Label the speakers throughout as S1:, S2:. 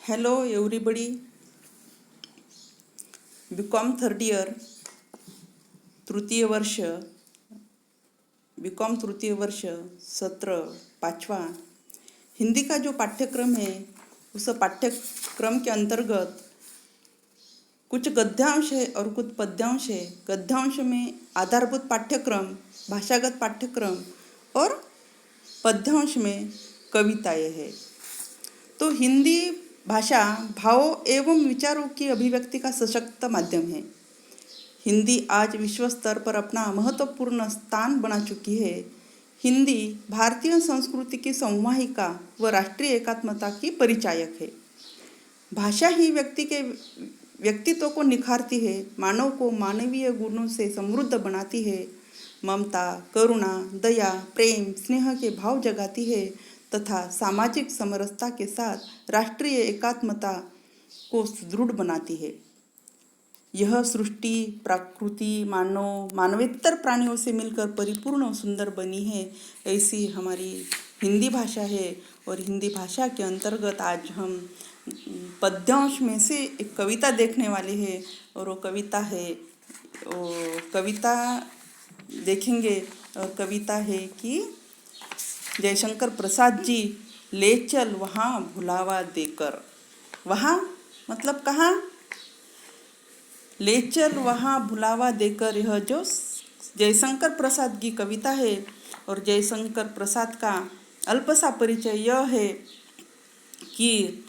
S1: Hello everybody, BCom third year तृतीय वर्ष BCom तृतीय वर्ष सत्र पाँचवा हिंदी का जो पाठ्यक्रम है उस पाठ्यक्रम के अंतर्गत कुछ गद्यांश है और कुछ पद्यांश है। गद्यांश में आधारभूत पाठ्यक्रम, भाषागत पाठ्यक्रम और पद्यांश में कविताएं हैं। तो हिंदी भाषा भावों एवं विचारों की अभिव्यक्ति का सशक्त माध्यम है। हिंदी आज विश्व स्तर पर अपना महत्वपूर्ण स्थान बना चुकी है। हिंदी भारतीय संस्कृति की संवाहिका व राष्ट्रीय एकात्मता की परिचायक है। भाषा ही व्यक्ति के व्यक्तित्व को निखारती है, मानव को मानवीय गुणों से समृद्ध बनाती है, ममता, करुणा, दया, प्रेम, स्नेह के भाव जगाती है तथा सामाजिक समरसता के साथ राष्ट्रीय एकात्मता को सुदृढ़ बनाती है। यह सृष्टि प्रकृति मानवेतर प्राणियों से मिलकर परिपूर्ण और सुंदर बनी है, ऐसी हमारी हिंदी भाषा है। और हिंदी भाषा के अंतर्गत आज हम पद्यांश में से एक कविता देखने वाले हैं और वो कविता देखेंगे। और कविता है कि जयशंकर प्रसाद जी, ले चल वहाँ भुलावा देकर। वहाँ मतलब कहाँ? ले चल वहाँ भुलावा देकर। यह जो जयशंकर प्रसाद की कविता है और जयशंकर प्रसाद का अल्पसा परिचय यह है कि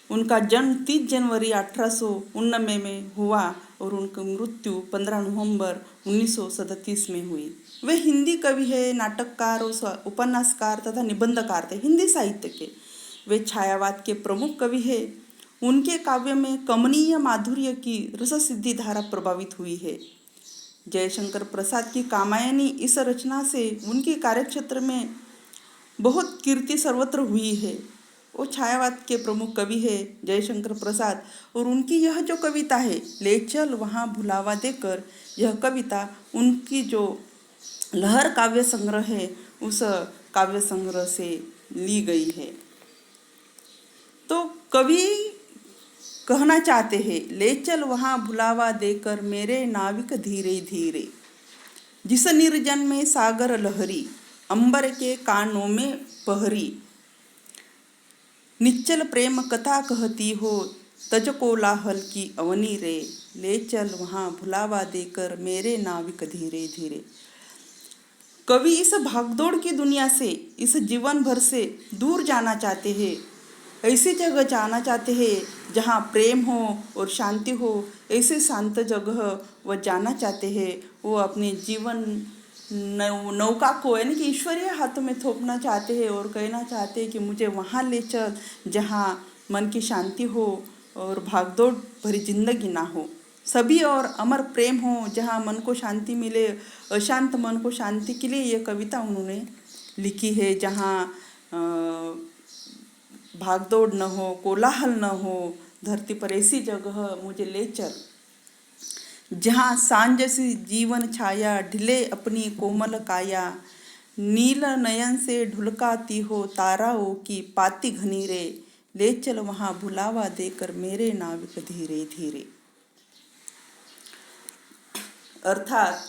S1: उनका जन्म 30 जनवरी 1899 में हुआ और उनकी मृत्यु 15 नवंबर 1937 में हुई। वे हिंदी कवि है, नाटककार और उपन्यासकार तथा निबंधकार थे हिंदी साहित्य के। वे छायावाद के प्रमुख कवि है। उनके काव्य में कमनीय माधुर्य की रससिद्धि धारा प्रभावित हुई है। जयशंकर प्रसाद की कामायनी इस रचना से उनके कार्यक्षेत्र में बहुत कीर्ति सर्वत्र हुई है। वो छायावाद के प्रमुख कवि है जयशंकर प्रसाद। और उनकी यह जो कविता है, ले चल वहाँ भुलावा देकर, यह कविता उनकी जो लहर काव्य संग्रह है उस काव्य संग्रह से ली गई है। तो कवि कहना चाहते हैं, ले चल वहाँ भुलावा देकर मेरे नाविक धीरे धीरे, जिस निर्जन में सागर लहरी, अंबर के कानों में पहरी, निश्चल प्रेम कथा कहती हो, तज कोलाहल की अवनी रे, ले चल वहाँ भुलावा देकर मेरे नाविक धीरे धीरे। कवि इस भागदौड़ की दुनिया से, इस जीवन भर से दूर जाना चाहते हैं। ऐसी जगह जाना चाहते हैं जहाँ प्रेम हो और शांति हो। ऐसे शांत जगह वह जाना चाहते हैं। वो अपने जीवन नौका को यानी कि ईश्वरीय हाथों में थोपना चाहते हैं और कहना चाहते हैं कि मुझे वहाँ ले चल जहाँ मन की शांति हो और भागदौड़ भरी जिंदगी ना हो। सभी और अमर प्रेम हो, जहाँ मन को शांति मिले, अशांत मन को शांति के लिए ये कविता उन्होंने लिखी है। जहाँ भागदौड़ न हो, कोलाहल न हो, धरती पर ऐसी जगह मुझे ले चल जहाँ सांझ सी जीवन छाया ढिले अपनी कोमल काया, नील नयन से ढुलकाती हो ताराओं की पाती घनी रे, ले चल वहाँ भुलावा देकर मेरे नाविक धीरे धीरे। अर्थात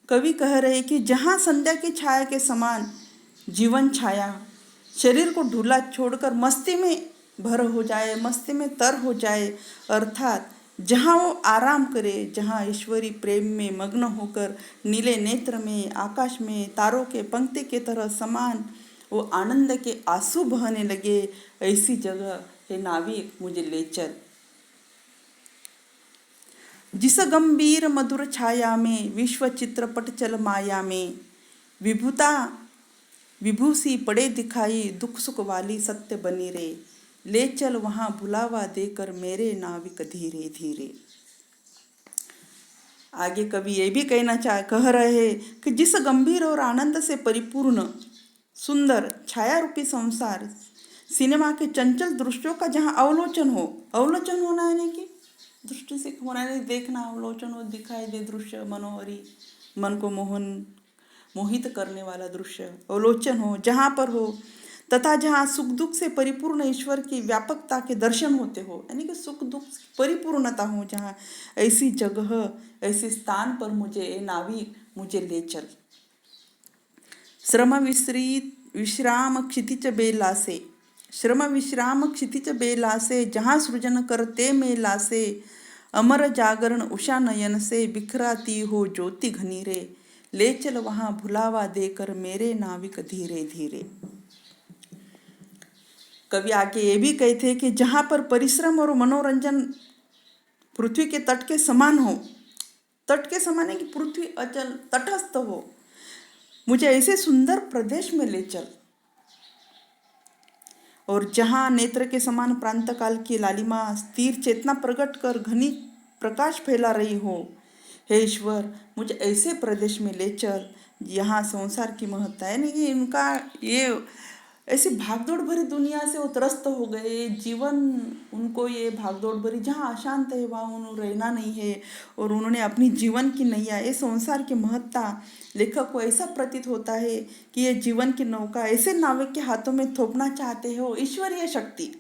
S1: कवि कह रहे कि जहाँ संध्या की छाया के समान जीवन छाया शरीर को ढूला छोड़कर मस्ती में भर हो जाए, मस्ती में तर हो जाए, अर्थात जहाँ वो आराम करे, जहाँ ईश्वरी प्रेम में मग्न होकर नीले नेत्र में, आकाश में तारों के पंक्ति के तरह समान वो आनंद के आंसू बहने लगे, ऐसी जगह हे नाविक मुझे ले चल। जिस गंभीर मधुर छाया में विश्व चित्रपट चल माया में, विभूसी पड़े दिखाई दुख सुख वाली सत्य बनी रे, ले चल वहाँ भुलावा देकर मेरे नाविक धीरे धीरे। आगे कवि ये भी कह रहे हैं कि जिस गंभीर और आनंद से परिपूर्ण सुंदर छाया रूपी संसार सिनेमा के चंचल दृश्यों का जहाँ अवलोचन होना है नहीं कि दृष्टि से होना नहीं, देखना, अवलोचन हो, दिखाई दे दृश्य मनोहरी, मन को मोहित करने वाला दृश्य अवलोचन हो, जहाँ पर हो तथा जहाँ सुख दुख से परिपूर्ण ईश्वर की व्यापकता के दर्शन होते हो, यानी कि सुख दुख परिपूर्णता हो जहाँ, ऐसी जगह ऐसे स्थान पर मुझे ए नाविक मुझे ले चल। श्रम विश्राम क्षितिज बेलासे, श्रम विश्राम क्षितिज बेलासे, जहाँ सृजन करते में लासे, अमर जागरण उषा नयन से, बिखराती हो ज्योति घनी रे, ले चल वहाँ भुलावा देकर मेरे नाविक धीरे धीरे। कवि आगे ये भी कहते हैं कि जहाँ पर परिश्रम और मनोरंजन पृथ्वी के तट के समान हो, तट के समान है कि पृथ्वी अचल तटस्थ हो, मुझे ऐसे सुंदर प्रदेश में ले चल। और जहाँ नेत्र के समान प्रांत काल की लालिमा स्थिर चेतना प्रकट कर घनी प्रकाश फैला रही हो, हे ईश्वर मुझे ऐसे प्रदेश में ले चल यहाँ संसार की महत्ता है नहीं, इनका ये ऐसी भागदौड़ भरी दुनिया से वो त्रस्त हो गए, जीवन उनको ये भागदौड़ भरी जहाँ अशांत है वहाँ उन्होंने रहना नहीं है, और उन्होंने अपनी जीवन की नैया ये संसार की महत्ता लेखक को ऐसा प्रतीत होता है कि ये जीवन की नौका ऐसे नाविक के हाथों में थोपना चाहते हो, ईश्वरीय शक्ति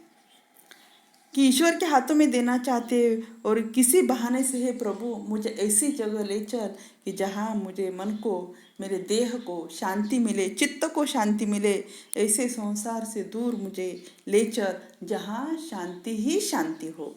S1: कि ईश्वर के हाथों में देना चाहते, और किसी बहाने से है प्रभु मुझे ऐसी जगह ले चल कि जहाँ मुझे मन को, मेरे देह को शांति मिले, चित्त को शांति मिले, ऐसे संसार से दूर मुझे ले चल जहाँ शांति ही शांति हो।